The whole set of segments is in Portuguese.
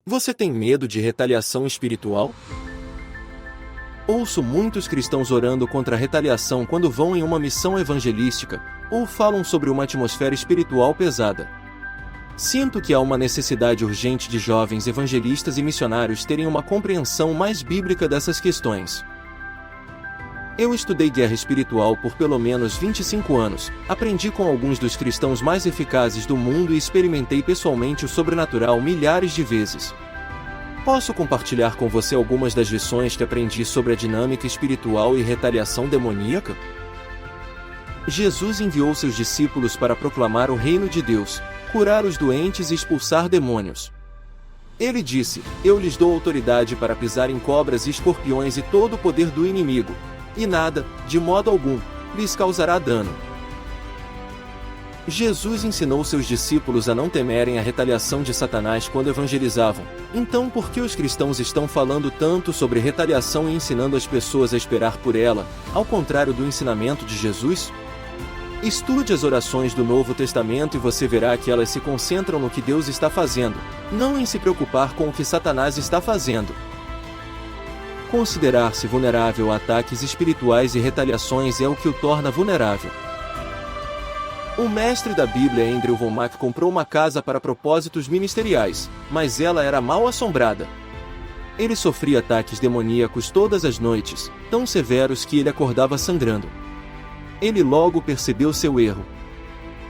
Você tem medo de retaliação espiritual? Ouço muitos cristãos orando contra a retaliação quando vão em uma missão evangelística, ou falam sobre uma atmosfera espiritual pesada. Sinto que há uma necessidade urgente de jovens evangelistas e missionários terem uma compreensão mais bíblica dessas questões. Eu estudei guerra espiritual por pelo menos 25 anos, aprendi com alguns dos cristãos mais eficazes do mundo e experimentei pessoalmente o sobrenatural milhares de vezes. Posso compartilhar com você algumas das lições que aprendi sobre a dinâmica espiritual e retaliação demoníaca? Jesus enviou seus discípulos para proclamar o reino de Deus, curar os doentes e expulsar demônios. Ele disse: "Eu lhes dou autoridade para pisar em cobras e escorpiões e todo o poder do inimigo, e nada, de modo algum, lhes causará dano." Jesus ensinou seus discípulos a não temerem a retaliação de Satanás quando evangelizavam. Então, por que os cristãos estão falando tanto sobre retaliação e ensinando as pessoas a esperar por ela, ao contrário do ensinamento de Jesus? Estude as orações do Novo Testamento e você verá que elas se concentram no que Deus está fazendo, não em se preocupar com o que Satanás está fazendo. Considerar-se vulnerável a ataques espirituais e retaliações é o que o torna vulnerável. O mestre da Bíblia Andrew Wommack comprou uma casa para propósitos ministeriais, mas ela era mal assombrada. Ele sofria ataques demoníacos todas as noites, tão severos que ele acordava sangrando. Ele logo percebeu seu erro.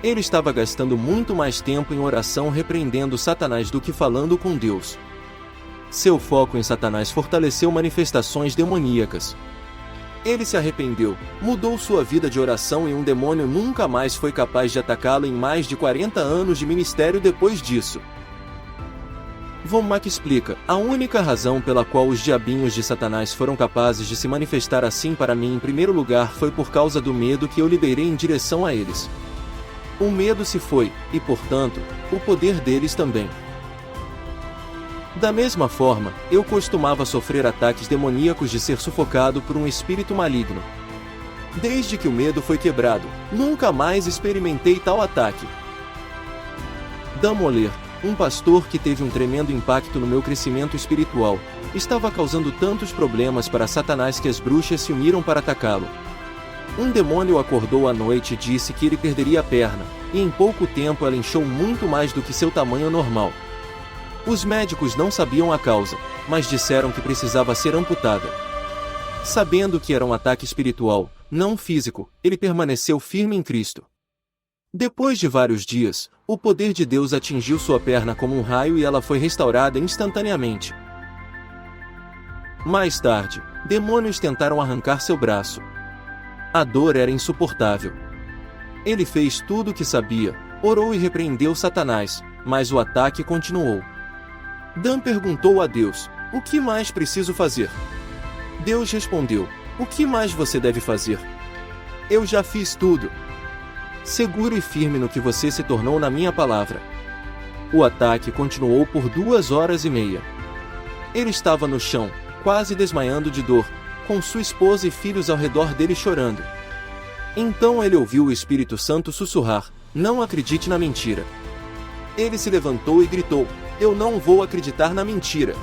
Ele estava gastando muito mais tempo em oração repreendendo Satanás do que falando com Deus. Seu foco em Satanás fortaleceu manifestações demoníacas. Ele se arrependeu, mudou sua vida de oração e um demônio nunca mais foi capaz de atacá-lo em mais de 40 anos de ministério depois disso. Wommack explica: "A única razão pela qual os diabinhos de Satanás foram capazes de se manifestar assim para mim em primeiro lugar foi por causa do medo que eu liberei em direção a eles. O medo se foi, e portanto, o poder deles também." Da mesma forma, eu costumava sofrer ataques demoníacos de ser sufocado por um espírito maligno. Desde que o medo foi quebrado, nunca mais experimentei tal ataque. Dan Moller, um pastor que teve um tremendo impacto no meu crescimento espiritual, estava causando tantos problemas para Satanás que as bruxas se uniram para atacá-lo. Um demônio acordou à noite e disse que ele perderia a perna, e em pouco tempo ela inchou muito mais do que seu tamanho normal. Os médicos não sabiam a causa, mas disseram que precisava ser amputada. Sabendo que era um ataque espiritual, não físico, ele permaneceu firme em Cristo. Depois de vários dias, o poder de Deus atingiu sua perna como um raio e ela foi restaurada instantaneamente. Mais tarde, demônios tentaram arrancar seu braço. A dor era insuportável. Ele fez tudo o que sabia, orou e repreendeu Satanás, mas o ataque continuou. Dan perguntou a Deus: "O que mais preciso fazer?" Deus respondeu: "O que mais você deve fazer? Eu já fiz tudo. Seguro e firme no que você se tornou na minha palavra." O ataque continuou por 2 horas e meia. Ele estava no chão, quase desmaiando de dor, com sua esposa e filhos ao redor dele chorando. Então ele ouviu o Espírito Santo sussurrar: "Não acredite na mentira." Ele se levantou e gritou: "Eu não vou acreditar na mentira."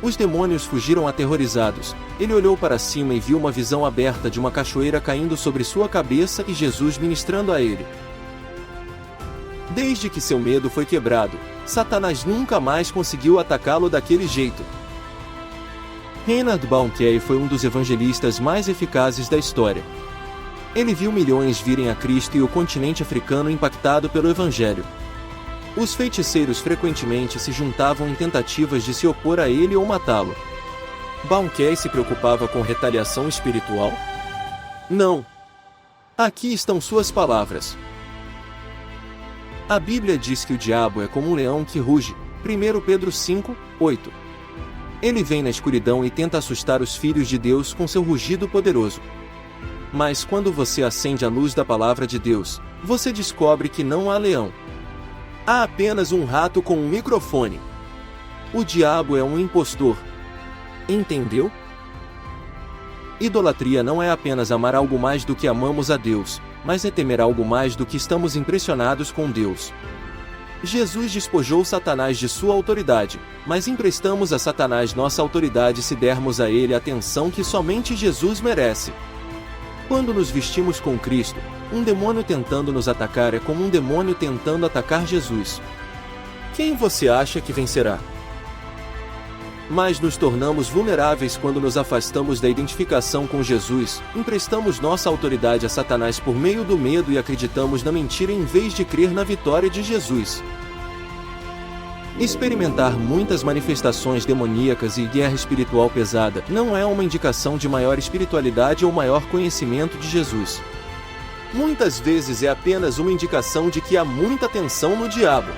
Os demônios fugiram aterrorizados. Ele olhou para cima e viu uma visão aberta de uma cachoeira caindo sobre sua cabeça e Jesus ministrando a ele. Desde que seu medo foi quebrado, Satanás nunca mais conseguiu atacá-lo daquele jeito. Reinhard Bonnke foi um dos evangelistas mais eficazes da história. Ele viu milhões virem a Cristo e o continente africano impactado pelo Evangelho. Os feiticeiros frequentemente se juntavam em tentativas de se opor a ele ou matá-lo. Bonnke se preocupava com retaliação espiritual? Não. Aqui estão suas palavras. A Bíblia diz que o diabo é como um leão que ruge, 1 Pedro 5, 8. Ele vem na escuridão e tenta assustar os filhos de Deus com seu rugido poderoso. Mas quando você acende a luz da palavra de Deus, você descobre que não há leão. Há apenas um rato com um microfone. O diabo é um impostor. Entendeu? Idolatria não é apenas amar algo mais do que amamos a Deus, mas é temer algo mais do que estamos impressionados com Deus. Jesus despojou Satanás de sua autoridade, mas emprestamos a Satanás nossa autoridade se dermos a ele a atenção que somente Jesus merece. Quando nos vestimos com Cristo, um demônio tentando nos atacar é como um demônio tentando atacar Jesus. Quem você acha que vencerá? Mas nos tornamos vulneráveis quando nos afastamos da identificação com Jesus, emprestamos nossa autoridade a Satanás por meio do medo e acreditamos na mentira em vez de crer na vitória de Jesus. Experimentar muitas manifestações demoníacas e guerra espiritual pesada não é uma indicação de maior espiritualidade ou maior conhecimento de Jesus. Muitas vezes é apenas uma indicação de que há muita tensão no diabo.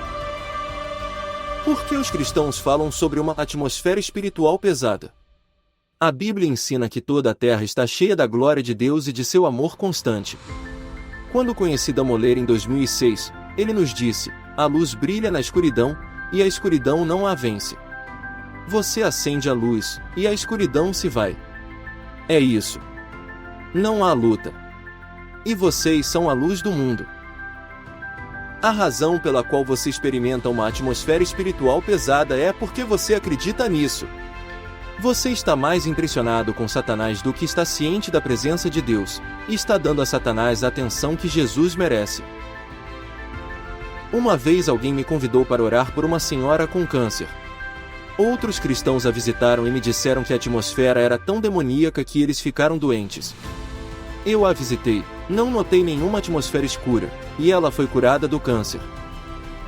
Por que os cristãos falam sobre uma atmosfera espiritual pesada? A Bíblia ensina que toda a terra está cheia da glória de Deus e de seu amor constante. Quando conheci Damoler em 2006, ele nos disse: a luz brilha na escuridão, e a escuridão não a vence. Você acende a luz, e a escuridão se vai. É isso. Não há luta. E vocês são a luz do mundo. A razão pela qual você experimenta uma atmosfera espiritual pesada é porque você acredita nisso. Você está mais impressionado com Satanás do que está ciente da presença de Deus, e está dando a Satanás a atenção que Jesus merece. Uma vez alguém me convidou para orar por uma senhora com câncer. Outros cristãos a visitaram e me disseram que a atmosfera era tão demoníaca que eles ficaram doentes. Eu a visitei, não notei nenhuma atmosfera escura, e ela foi curada do câncer.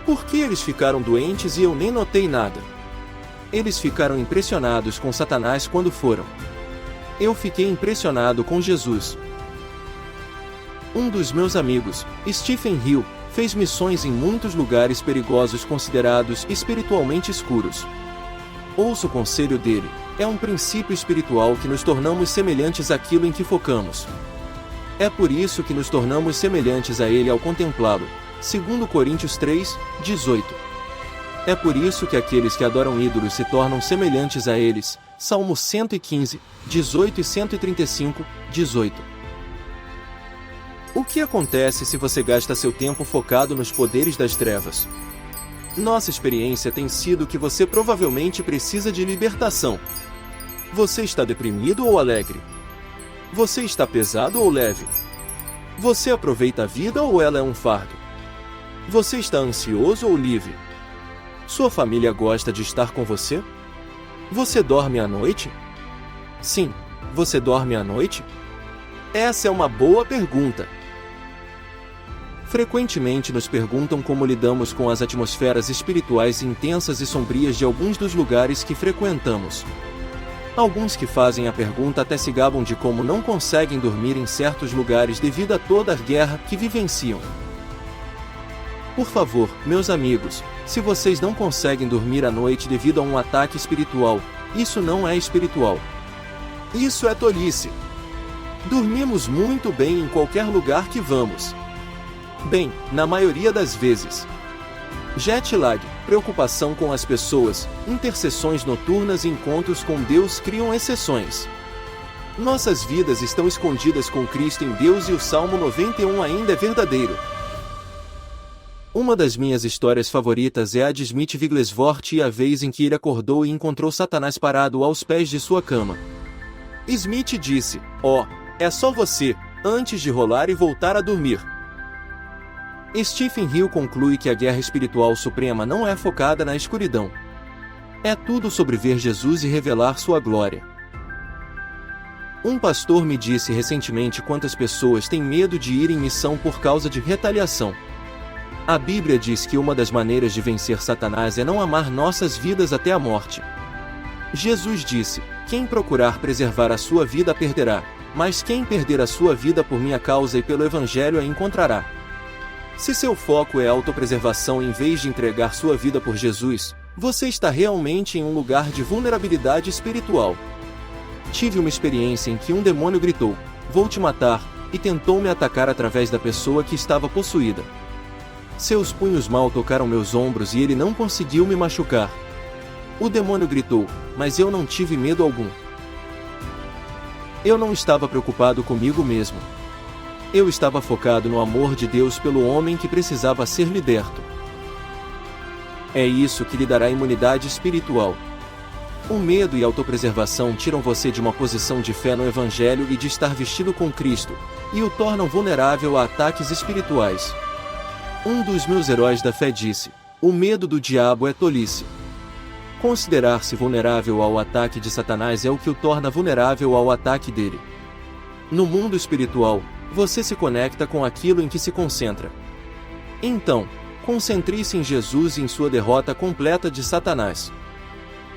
Por que eles ficaram doentes e eu nem notei nada? Eles ficaram impressionados com Satanás quando foram. Eu fiquei impressionado com Jesus. Um dos meus amigos, Stephen Hill, fez missões em muitos lugares perigosos considerados espiritualmente escuros. Ouça o conselho dele: é um princípio espiritual que nos tornamos semelhantes àquilo em que focamos. É por isso que nos tornamos semelhantes a ele ao contemplá-lo. 2 Coríntios 3, 18. É por isso que aqueles que adoram ídolos se tornam semelhantes a eles. Salmo 115, 18 e 135, 18. O que acontece se você gasta seu tempo focado nos poderes das trevas? Nossa experiência tem sido que você provavelmente precisa de libertação. Você está deprimido ou alegre? Você está pesado ou leve? Você aproveita a vida ou ela é um fardo? Você está ansioso ou livre? Sua família gosta de estar com você? Você dorme à noite? Sim, você dorme à noite? Essa é uma boa pergunta. Frequentemente nos perguntam como lidamos com as atmosferas espirituais intensas e sombrias de alguns dos lugares que frequentamos. Alguns que fazem a pergunta até se gabam de como não conseguem dormir em certos lugares devido a toda a guerra que vivenciam. Por favor, meus amigos, se vocês não conseguem dormir à noite devido a um ataque espiritual, isso não é espiritual. Isso é tolice. Dormimos muito bem em qualquer lugar que vamos. Bem, na maioria das vezes. Jet lag, preocupação com as pessoas, intercessões noturnas e encontros com Deus criam exceções. Nossas vidas estão escondidas com Cristo em Deus e o Salmo 91 ainda é verdadeiro. Uma das minhas histórias favoritas é a de Smith Wigglesworth e a vez em que ele acordou e encontrou Satanás parado aos pés de sua cama. Smith disse: "Oh, é só você", antes de rolar e voltar a dormir. Stephen Hill conclui que a guerra espiritual suprema não é focada na escuridão. É tudo sobre ver Jesus e revelar sua glória. Um pastor me disse recentemente quantas pessoas têm medo de ir em missão por causa de retaliação. A Bíblia diz que uma das maneiras de vencer Satanás é não amar nossas vidas até a morte. Jesus disse: "Quem procurar preservar a sua vida perderá, mas quem perder a sua vida por minha causa e pelo Evangelho a encontrará." Se seu foco é autopreservação em vez de entregar sua vida por Jesus, você está realmente em um lugar de vulnerabilidade espiritual. Tive uma experiência em que um demônio gritou: "Vou te matar", e tentou me atacar através da pessoa que estava possuída. Seus punhos mal tocaram meus ombros e ele não conseguiu me machucar. O demônio gritou, mas eu não tive medo algum. Eu não estava preocupado comigo mesmo. Eu estava focado no amor de Deus pelo homem que precisava ser liberto. É isso que lhe dará imunidade espiritual. O medo e a autopreservação tiram você de uma posição de fé no Evangelho e de estar vestido com Cristo, e o tornam vulnerável a ataques espirituais. Um dos meus heróis da fé disse: o medo do diabo é tolice. Considerar-se vulnerável ao ataque de Satanás é o que o torna vulnerável ao ataque dele. No mundo espiritual, você se conecta com aquilo em que se concentra. Então, concentre-se em Jesus e em sua derrota completa de Satanás.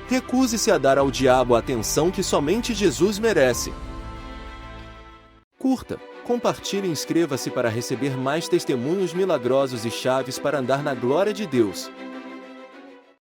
Recuse-se a dar ao diabo a atenção que somente Jesus merece. Curta, compartilhe e inscreva-se para receber mais testemunhos milagrosos e chaves para andar na glória de Deus.